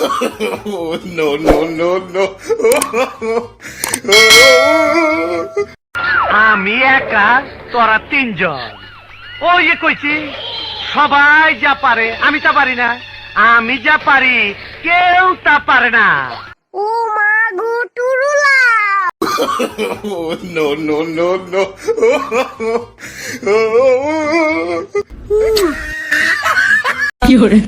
Oh, no, no, no, no. আমি একা, তোরা তিনজন। ওই যে কইছি সবাই যা পারে আমি তা পারি না, আমি যা পারি কেউ তা পারে না। ও মা গো টুরুলা। Oh, no, no, no, no. কি hore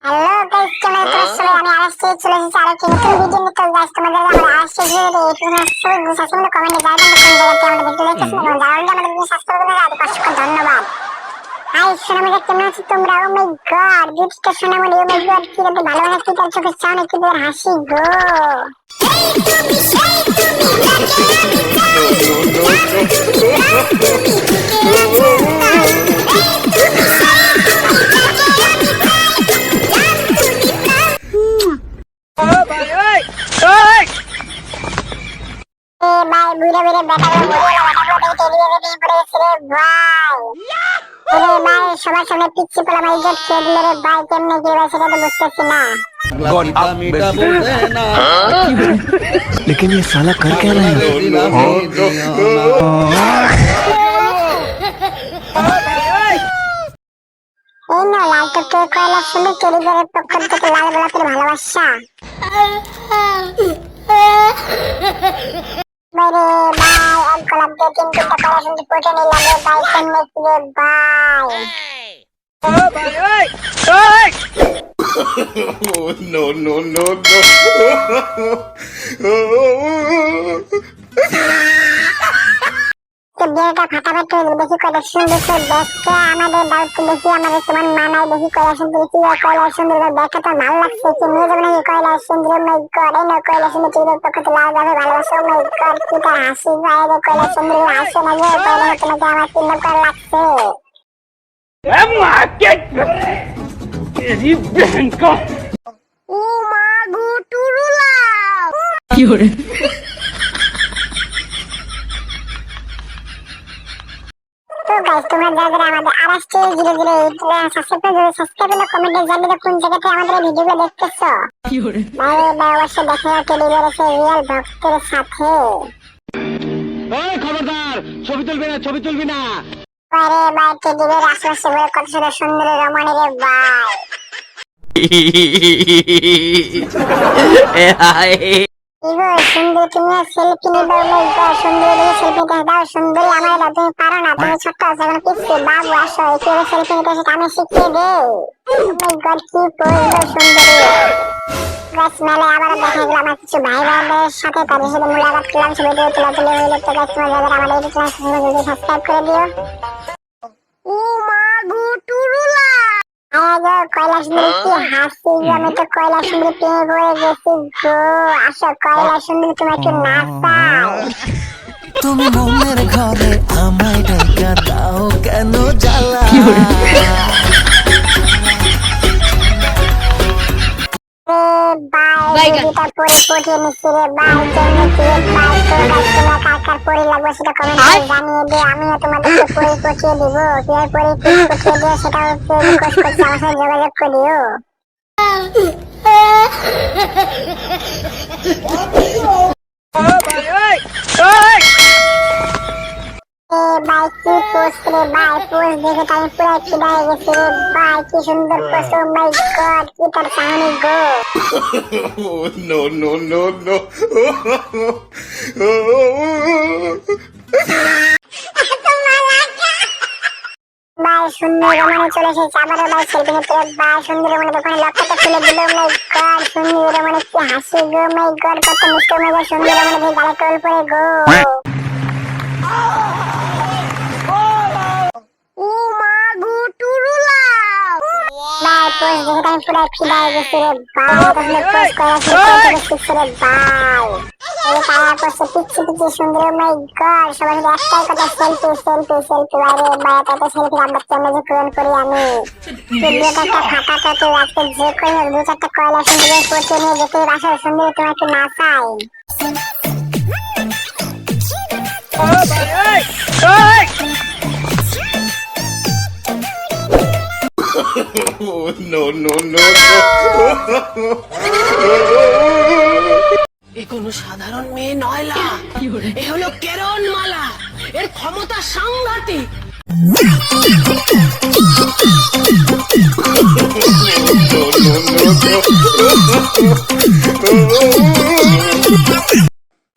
হ্যালো গাইস, কেমন আছো? আমি আজকে চলে এসেছি আরো কি নতুন ভিডিও নিতে। গাইস তোমাদের আমরা আজকে ভিডিওতে এখানে সবাই বুঝাচ্ছি না, কমেন্টে জানাবেন কোন জায়গাতে আমাদের ভিডিও দেখতেছেন এবং যারা অলরেডি আমাদের ভিডিও সাবস্ক্রাইব করে রাখেন অসংখ্য ধন্যবাদ। হাই সোনামণি, কেমন আছো তোমরা? ও মাই গড, বিউটিটা সোনামণি, ও মাই গড, কি রে ভালো লাগে, কি তার চোখে চাও না, কি তোর হাসি গো। ভাই বুড়ে বুড়ে বেটাগুলো টেলিভিশনে দিয়ে পড়ে গেছে রে ভাই। ওরে ভাই, সবার সামনে পিচ্ছি পোলা ভাই ইজ্জত খেয়ে দিল রে ভাই। কেমনে কি ভাই সেটা তো বুঝতেছি না। लेकिन ये साला कर क्या रहा है? এই না লাল টুকটে কয়লা সুন্দর টেলিভিশনের পক্ষ থেকে লাল গোলাপের ভালোবাসা। বাইরে ভাই, এক গোলাপ দিয়ে তিন তিনটা কয়লা সুন্দর পটে নিলাম রে ভাই। কেমনে কি রে ভাই। Oh, no, no, no, no. তো বিয়েটা ফাটাফাটি হয়ে দেখি কয়লা সুন্দর দেখতে আমাদের দাউদকে দেখি আমাদের তোমার মানায় দেখি কয়লা সুন্দর কি কয়লা সুন্দর দেখা তো ভালো লাগছে। কি নিয়ে যাবে নাকি কয়লা সুন্দর? মাই গড, এই না কয়লা সুন্দর টিভির পক্ষ থেকে লাল যাবে ভালোবাসা। মাই গড, কি তার হাসি যায় রে। কয়লা সুন্দর হাসে না যে কয়লা তোমাকে আমার তিন নম্বর লাগছে। ও মা গো টুরুলা। কি hore তো গাইস, তোমরা যারা যারা আমাদের আরাসটি ধীরে ধীরে সাবস্ক্রাইব করে কমেন্টে জানিয়ে কোন জায়গাতে আমাদের ভিডিওগুলো দেখতেছো। কি hore ভাই ভাই অবশ্যই দেখা টেলিভিশনে সে রিয়েল ভক্তের সাথে। ওই খবরদার, ছবি তুলবি না, ছবি তুলবি না। আরে ভাই, টেলিভিশনের আশেপাশে বলে কত সুন্দর রমণী রে ভাই। ইগো সুন্দর, তুমি সেলফি নিবে? সুন্দর সেলফি দাও। সুন্দরী আমার দাও, তুমি পারো না, তুমি ছোট্ট আছো এখন পিছিয়ে। বাবু আসো, কিভাবে সেলফি নিতে সেটা আমি শিখিয়ে দেই। মাই গড, কি করবো সুন্দরী। গাছ মেলে আবার দেখা গেল আমার কিছু ভাই বোনদের সাথে, তাদের সাথে মুলাকাত করলাম, ছবি তুলাতুলি হইলো। তো গাছ তোমার যাদের আমাদের ইউটিউব চ্যানেল সাবস্ক্রাইব করে দিও। ও মা গো টুরুলা। আগে কয়লা সুন্দরী কি হাসি গো। আমি তো কয়লা সুন্দরী প্রেমে পড়ে গেছি গো। আসো কয়লা সুন্দরী, তুমি একটু নাচাও। তুমি মনের ঘরে আমায় ঢাকা দাও কেন জ্বালা? বাই ভিডিওটা পরে পঠিয়ে নিচ্ছি রে বাই। কেমনে কি রে বাই। তো গাইস, তোমরা কার কার পরি লাগবে সেটা কমেন্টে জানিয়ে দিও, আমিও তোমাদেরকে পরি পঠিয়ে দিব। কিভাবে পরি পঠিয়ে দিও সেটা হচ্ছে রিকোয়েস্ট করছি, আমার সাথে যোগাযোগ করিও। ভাই কি পোস্ট রে ভাই। পোস্ট দেখে তো আমি পুরো ফিদা হয়ে গেছি রে ভাই। কি সুন্দর পোস্ট। ও মাই গড, কি তার সাউন্ড গো। Oh, no, no, no, no. ভাই সুন্দরবনে চলে এসেছে আবারও ভাই সেলফি নিতে। ভাই সুন্দরবনে দোকানে লক্ষ্যটা খুলে দিল। মাই গড, সুন্দরবনে কি হাসি গো। মাই গড, কত মিষ্টি মেয়ে সুন্দরবনে দিয়ে গালে টোল পড়ে গো। ও মা গো টুরুলা। ভাই পোস্ট দেখে আমি পুরো ফিদা হয়ে গেছি রে ভাই। তাহলে পোস্ট করা শিখছে রে ভাই। এই তারা করছে পিচ্ছি পিচ্ছি সুন্দর। মাই গড, সবার সাথে একটাই কথা, সেলফি সেলফি সেলফি। আরে ভাই, এত সেলফি আমরা কেমনে যে পূরণ করি আমি। ভিডিওটা একটা ফাটা তো আজকে যে কোনো দু চারটা কয়লা সুন্দর পড়তে নিয়ে যেতে বাসায় সুন্দর তোমাকে না চাই। Oh, no, no, no, no. এ কোনো সাধারণ মেয়ে নয়লা, এ হলো কেরণমালা, এর ক্ষমতা সাংঘাতিক।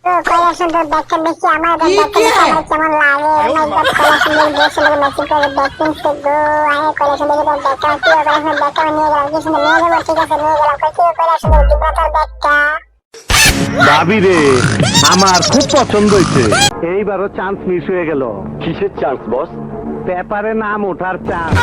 তো কয়লা সুন্দর ব্যাগটা দেখি আমার ব্যাগটা দেখে আমার কেমন লাগে। আমার ব্যাগ কয়লা সুন্দর ড্রেস লোক ম্যাচিং করে ব্যাগ কিনতে গো। আমি কয়লা সুন্দর ব্যাগটা কি কয়লা সুন্দর ব্যাগটা নিয়ে গেলাম, কি সুন্দর নিয়ে যাবো, ঠিক আছে নিয়ে গেলাম। কই কয়লা সুন্দর দিবা তোর ব্যাগটা। ভাবি রে, আমার খুব পছন্দ হয়েছে। এইবারও চান্স মিস হয়ে গেল। কিসের চান্স বস? পেপারে নাম ওঠার চান্স।